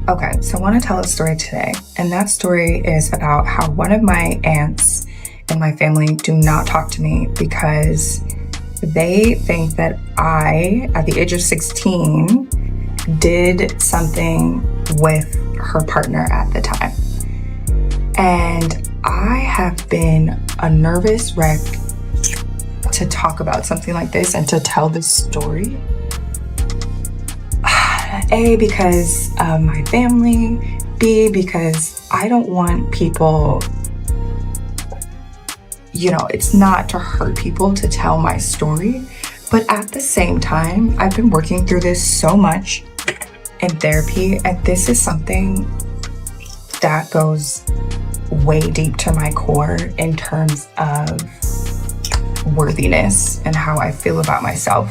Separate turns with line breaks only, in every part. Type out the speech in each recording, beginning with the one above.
Okay, so I want to tell a story today, and that story is about how one of my aunts in my family do not talk to me because they think that I, at the age of 16, did something with her partner at the time. And I have been a nervous wreck to talk about something like this and to tell this story. A, because of my family. B, because I don't want people, it's not to hurt people to tell my story. But at the same time, I've been working through this so much in therapy, and this is something that goes way deep to my core in terms of worthiness and how I feel about myself.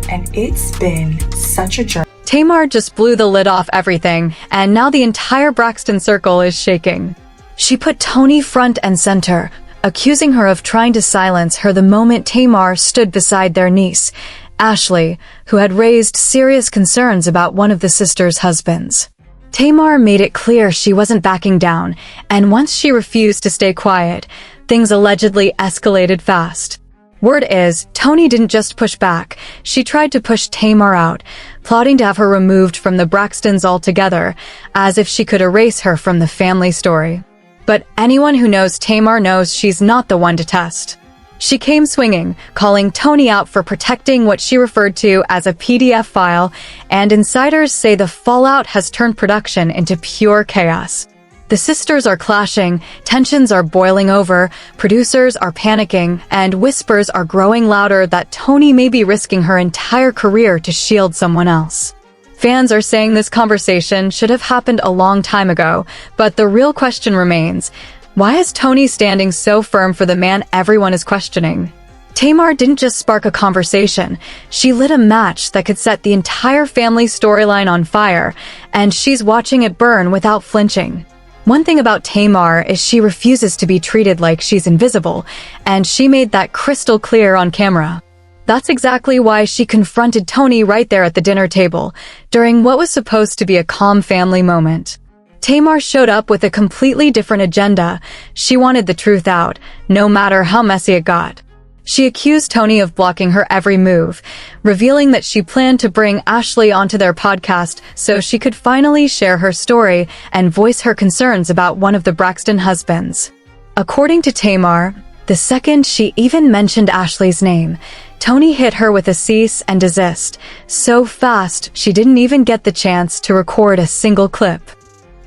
And it's been such a journey.
Tamar just blew the lid off everything, and now the entire Braxton circle is shaking. She put Toni front and center, accusing her of trying to silence her the moment Tamar stood beside their niece, Ashley, who had raised serious concerns about one of the sisters' husbands. Tamar made it clear she wasn't backing down, and once she refused to stay quiet, things allegedly escalated fast. Word is, Toni didn't just push back, she tried to push Tamar out, plotting to have her removed from the Braxtons altogether, as if she could erase her from the family story. But anyone who knows Tamar knows she's not the one to test. She came swinging, calling Toni out for protecting what she referred to as a PDF file, and insiders say the fallout has turned production into pure chaos. The sisters are clashing, tensions are boiling over, producers are panicking, and whispers are growing louder that Toni may be risking her entire career to shield someone else. Fans are saying this conversation should have happened a long time ago, but the real question remains, why is Toni standing so firm for the man everyone is questioning? Tamar didn't just spark a conversation, she lit a match that could set the entire family storyline on fire, and she's watching it burn without flinching. One thing about Tamar is she refuses to be treated like she's invisible, and she made that crystal clear on camera. That's exactly why she confronted Toni right there at the dinner table, during what was supposed to be a calm family moment. Tamar showed up with a completely different agenda. She wanted the truth out, no matter how messy it got. She accused Toni of blocking her every move, revealing that she planned to bring Ashley onto their podcast so she could finally share her story and voice her concerns about one of the Braxton husbands. According to Tamar, the second she even mentioned Ashley's name, Toni hit her with a cease and desist, so fast she didn't even get the chance to record a single clip.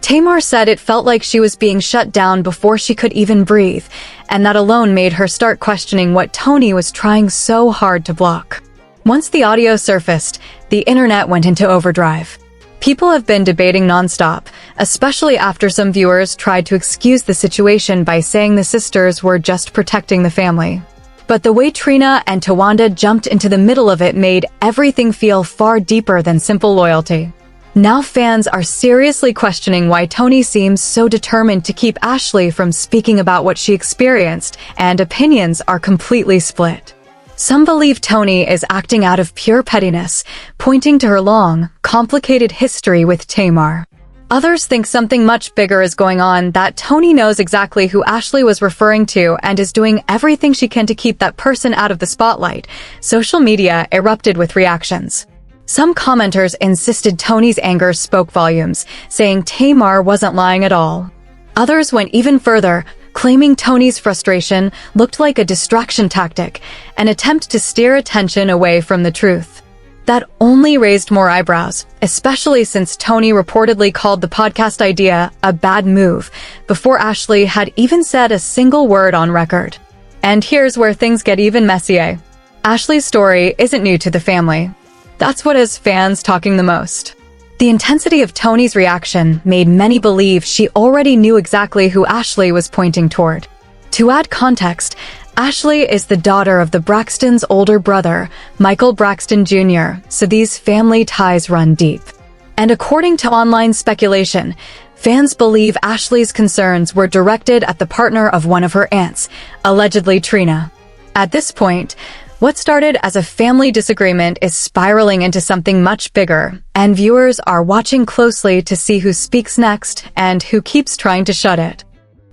Tamar said it felt like she was being shut down before she could even breathe, and that alone made her start questioning what Toni was trying so hard to block. Once the audio surfaced, the internet went into overdrive. People have been debating nonstop, especially after some viewers tried to excuse the situation by saying the sisters were just protecting the family. But the way Trina and Tawanda jumped into the middle of it made everything feel far deeper than simple loyalty. Now fans are seriously questioning why Toni seems so determined to keep Ashley from speaking about what she experienced, and opinions are completely split. Some believe Toni is acting out of pure pettiness, pointing to her long, complicated history with Tamar. Others think something much bigger is going on, that Toni knows exactly who Ashley was referring to and is doing everything she can to keep that person out of the spotlight. Social media erupted with reactions. Some commenters insisted Toni's anger spoke volumes, saying Tamar wasn't lying at all. Others went even further, claiming Toni's frustration looked like a distraction tactic, an attempt to steer attention away from the truth. That only raised more eyebrows, especially since Toni reportedly called the podcast idea a bad move before Ashley had even said a single word on record. And here's where things get even messier. Ashley's story isn't new to the family. That's what has fans talking the most. The intensity of Toni's reaction made many believe she already knew exactly who Ashley was pointing toward. To add context, Ashley is the daughter of the Braxtons' older brother, Michael Braxton Jr., so these family ties run deep. And according to online speculation, fans believe Ashley's concerns were directed at the partner of one of her aunts, allegedly Trina. At this point, What started as a family disagreement is spiraling into something much bigger, and viewers are watching closely to see who speaks next and who keeps trying to shut it.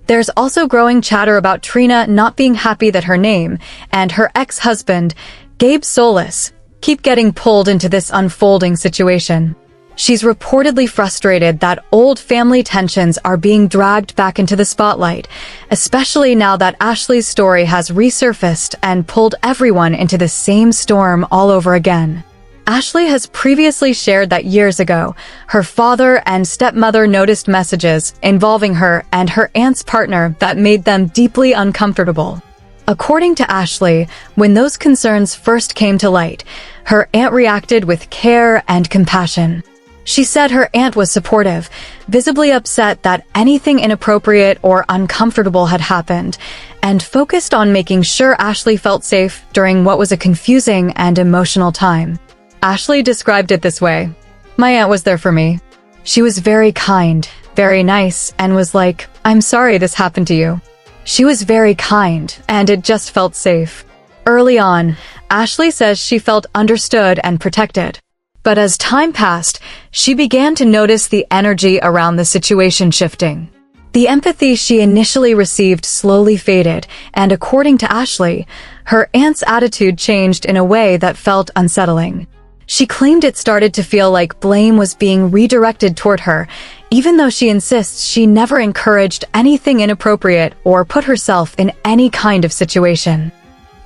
There's also growing chatter about Trina not being happy that her name and her ex-husband, Gabe Solis, keep getting pulled into this unfolding situation. She's reportedly frustrated that old family tensions are being dragged back into the spotlight, especially now that Ashley's story has resurfaced and pulled everyone into the same storm all over again. Ashley has previously shared that years ago, her father and stepmother noticed messages involving her and her aunt's partner that made them deeply uncomfortable. According to Ashley, when those concerns first came to light, her aunt reacted with care and compassion. She said her aunt was supportive, visibly upset that anything inappropriate or uncomfortable had happened, and focused on making sure Ashley felt safe during what was a confusing and emotional time. Ashley described it this way: "My aunt was there for me. She was very kind, very nice, and was like, 'I'm sorry this happened to you.' She was very kind, and it just felt safe." Early on, Ashley says she felt understood and protected. But as time passed, she began to notice the energy around the situation shifting. The empathy she initially received slowly faded, and according to Ashley, her aunt's attitude changed in a way that felt unsettling. She claimed it started to feel like blame was being redirected toward her, even though she insists she never encouraged anything inappropriate or put herself in any kind of situation.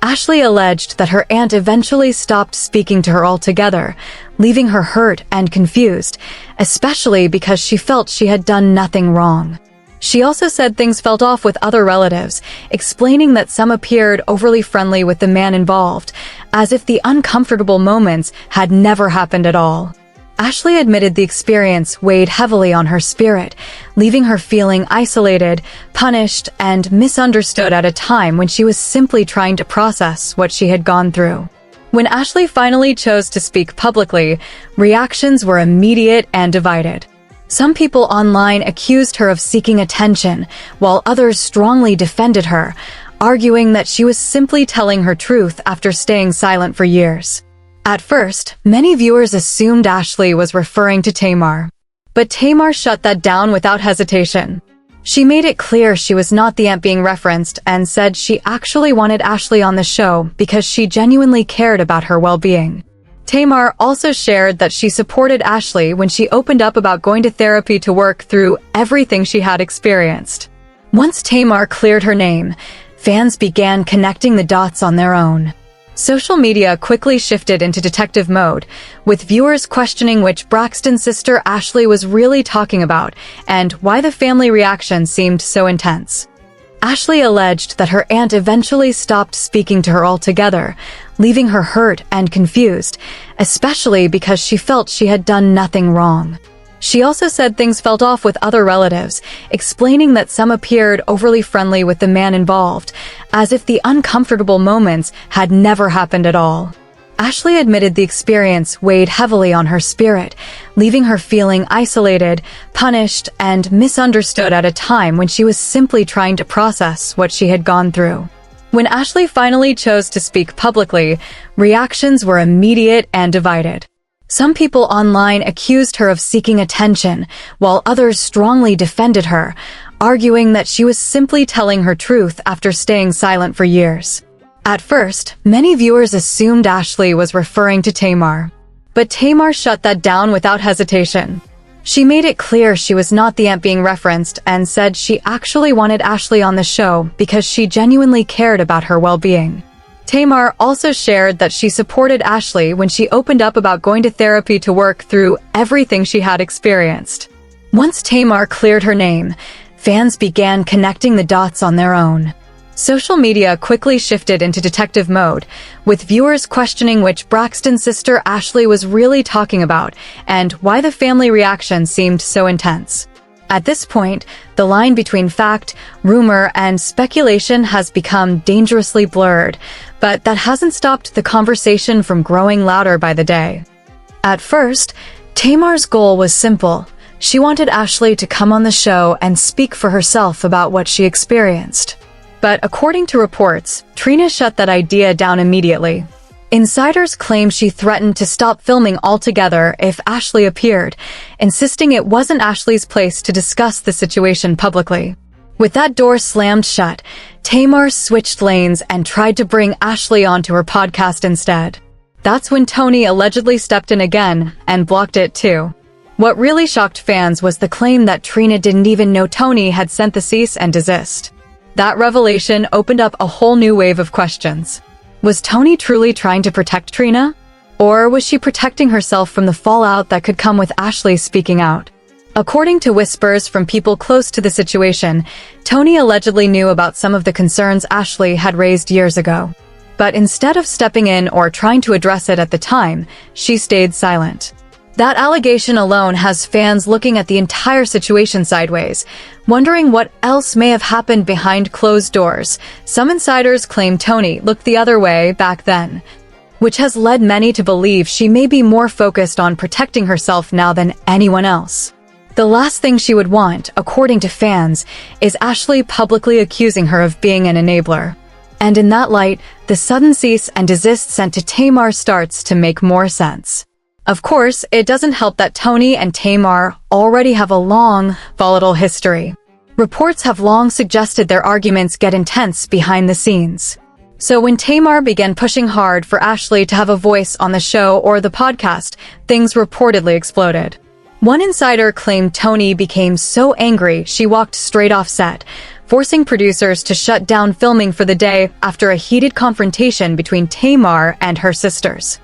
Ashley alleged that her aunt eventually stopped speaking to her altogether, leaving her hurt and confused, especially because she felt she had done nothing wrong. She also said things felt off with other relatives, explaining that some appeared overly friendly with the man involved, as if the uncomfortable moments had never happened at all. Ashley admitted the experience weighed heavily on her spirit, leaving her feeling isolated, punished, and misunderstood at a time when she was simply trying to process what she had gone through. When Ashley finally chose to speak publicly, reactions were immediate and divided. Some people online accused her of seeking attention, while others strongly defended her, arguing that she was simply telling her truth after staying silent for years. At first, many viewers assumed Ashley was referring to Tamar. But Tamar shut that down without hesitation. She made it clear she was not the aunt being referenced and said she actually wanted Ashley on the show because she genuinely cared about her well-being. Tamar also shared that she supported Ashley when she opened up about going to therapy to work through everything she had experienced. Once Tamar cleared her name, fans began connecting the dots on their own. Social media quickly shifted into detective mode, with viewers questioning which Braxton sister Ashley was really talking about and why the family reaction seemed so intense. Ashley alleged that her aunt eventually stopped speaking to her altogether, leaving her hurt and confused, especially because she felt she had done nothing wrong. She also said things felt off with other relatives, explaining that some appeared overly friendly with the man involved, as if the uncomfortable moments had never happened at all. Ashley admitted the experience weighed heavily on her spirit, leaving her feeling isolated, punished, and misunderstood at a time when she was simply trying to process what she had gone through. When Ashley finally chose to speak publicly, reactions were immediate and divided. Some people online accused her of seeking attention, while others strongly defended her, arguing that she was simply telling her truth after staying silent for years. At first, many viewers assumed Ashley was referring to Tamar. But Tamar shut that down without hesitation. She made it clear she was not the aunt being referenced and said she actually wanted Ashley on the show because she genuinely cared about her well-being. Tamar also shared that she supported Ashley when she opened up about going to therapy to work through everything she had experienced. Once Tamar cleared her name, fans began connecting the dots on their own. Social media quickly shifted into detective mode, with viewers questioning which Braxton sister Ashley was really talking about and why the family reaction seemed so intense. At this point, the line between fact, rumor, and speculation has become dangerously blurred, but that hasn't stopped the conversation from growing louder by the day. At first, Tamar's goal was simple. She wanted Ashley to come on the show and speak for herself about what she experienced. But according to reports, Trina shut that idea down immediately. Insiders claim she threatened to stop filming altogether if Ashley appeared, insisting it wasn't Ashley's place to discuss the situation publicly. With that door slammed shut, Tamar switched lanes and tried to bring Ashley onto her podcast instead. That's when Toni allegedly stepped in again and blocked it too. What really shocked fans was the claim that Trina didn't even know Toni had sent the cease and desist. That revelation opened up a whole new wave of questions. Was Toni truly trying to protect Trina? Or was she protecting herself from the fallout that could come with Ashley speaking out? According to whispers from people close to the situation, Toni allegedly knew about some of the concerns Ashley had raised years ago. But instead of stepping in or trying to address it at the time, she stayed silent. That allegation alone has fans looking at the entire situation sideways, wondering what else may have happened behind closed doors. Some insiders claim Toni looked the other way back then, which has led many to believe she may be more focused on protecting herself now than anyone else. The last thing she would want, according to fans, is Ashley publicly accusing her of being an enabler. And in that light, the sudden cease and desist sent to Tamar starts to make more sense. Of course, it doesn't help that Toni and Tamar already have a long, volatile history. Reports have long suggested their arguments get intense behind the scenes. So when Tamar began pushing hard for Ashley to have a voice on the show or the podcast, things reportedly exploded. One insider claimed Toni became so angry she walked straight off set, forcing producers to shut down filming for the day after a heated confrontation between Tamar and her sisters.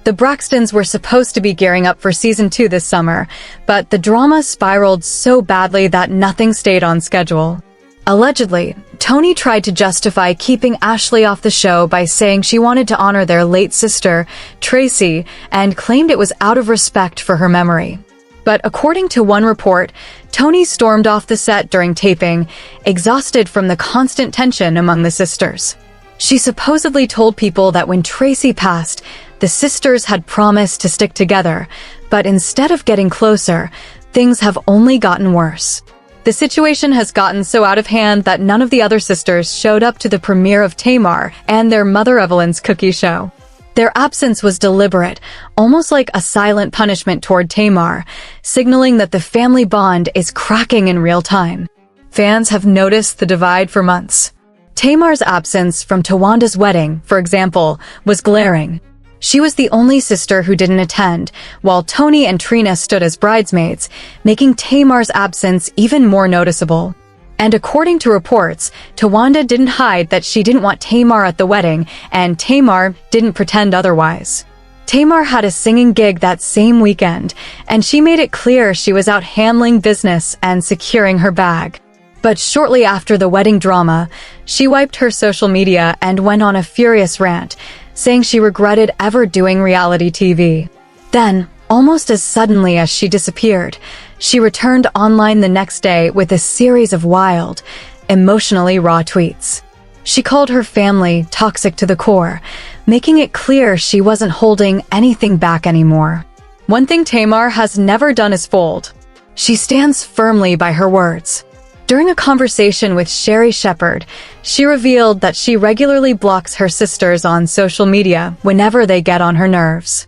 The Braxtons were supposed to be gearing up for season 2 this summer, but the drama spiraled so badly that nothing stayed on schedule. Allegedly, Toni tried to justify keeping Ashley off the show by saying she wanted to honor their late sister, Tracy, and claimed it was out of respect for her memory. But according to one report, Toni stormed off the set during taping, exhausted from the constant tension among the sisters. She supposedly told people that when Tracy passed, the sisters had promised to stick together, but instead of getting closer, things have only gotten worse. The situation has gotten so out of hand that none of the other sisters showed up to the premiere of Tamar and their Mother Evelyn's cookie show. Their absence was deliberate, almost like a silent punishment toward Tamar, signaling that the family bond is cracking in real time. Fans have noticed the divide for months. Tamar's absence from Tawanda's wedding, for example, was glaring. She was the only sister who didn't attend, while Toni and Trina stood as bridesmaids, making Tamar's absence even more noticeable. And according to reports, Tawanda didn't hide that she didn't want Tamar at the wedding, and Tamar didn't pretend otherwise. Tamar had a singing gig that same weekend, and she made it clear she was out handling business and securing her bag. But shortly after the wedding drama, she wiped her social media and went on a furious rant, saying she regretted ever doing reality TV. Then, almost as suddenly as she disappeared, she returned online the next day with a series of wild, emotionally raw tweets. She called her family toxic to the core, making it clear she wasn't holding anything back anymore. One thing Tamar has never done is fold. She stands firmly by her words. During a conversation with Sherry Shepherd, she revealed that she regularly blocks her sisters on social media whenever they get on her nerves.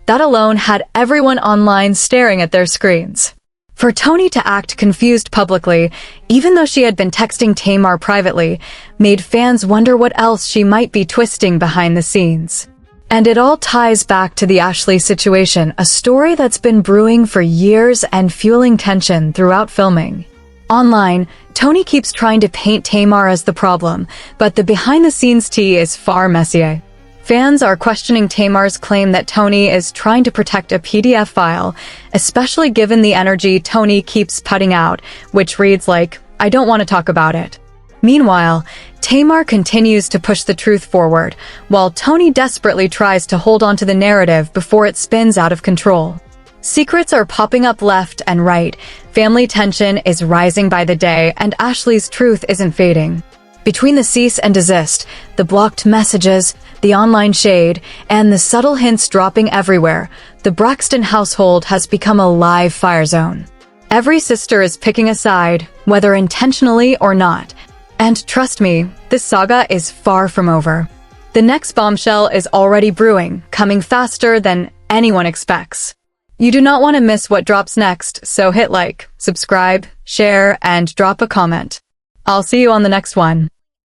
That alone had everyone online staring at their screens. For Toni to act confused publicly, even though she had been texting Tamar privately, made fans wonder what else she might be twisting behind the scenes. And it all ties back to the Ashley situation, a story that's been brewing for years and fueling tension throughout filming. Online, Toni keeps trying to paint Tamar as the problem, but the behind-the-scenes tea is far messier. Fans are questioning Tamar's claim that Toni is trying to protect a PDF file, especially given the energy Toni keeps putting out, which reads like, "I don't want to talk about it." Meanwhile, Tamar continues to push the truth forward, while Toni desperately tries to hold on to the narrative before it spins out of control. Secrets are popping up left and right, family tension is rising by the day, and Ashley's truth isn't fading. Between the cease and desist, the blocked messages, the online shade, and the subtle hints dropping everywhere, the Braxton household has become a live fire zone. Every sister is picking a side, whether intentionally or not. And trust me, this saga is far from over. The next bombshell is already brewing, coming faster than anyone expects. You do not want to miss what drops next, so hit like, subscribe, share, and drop a comment. I'll see you on the next one.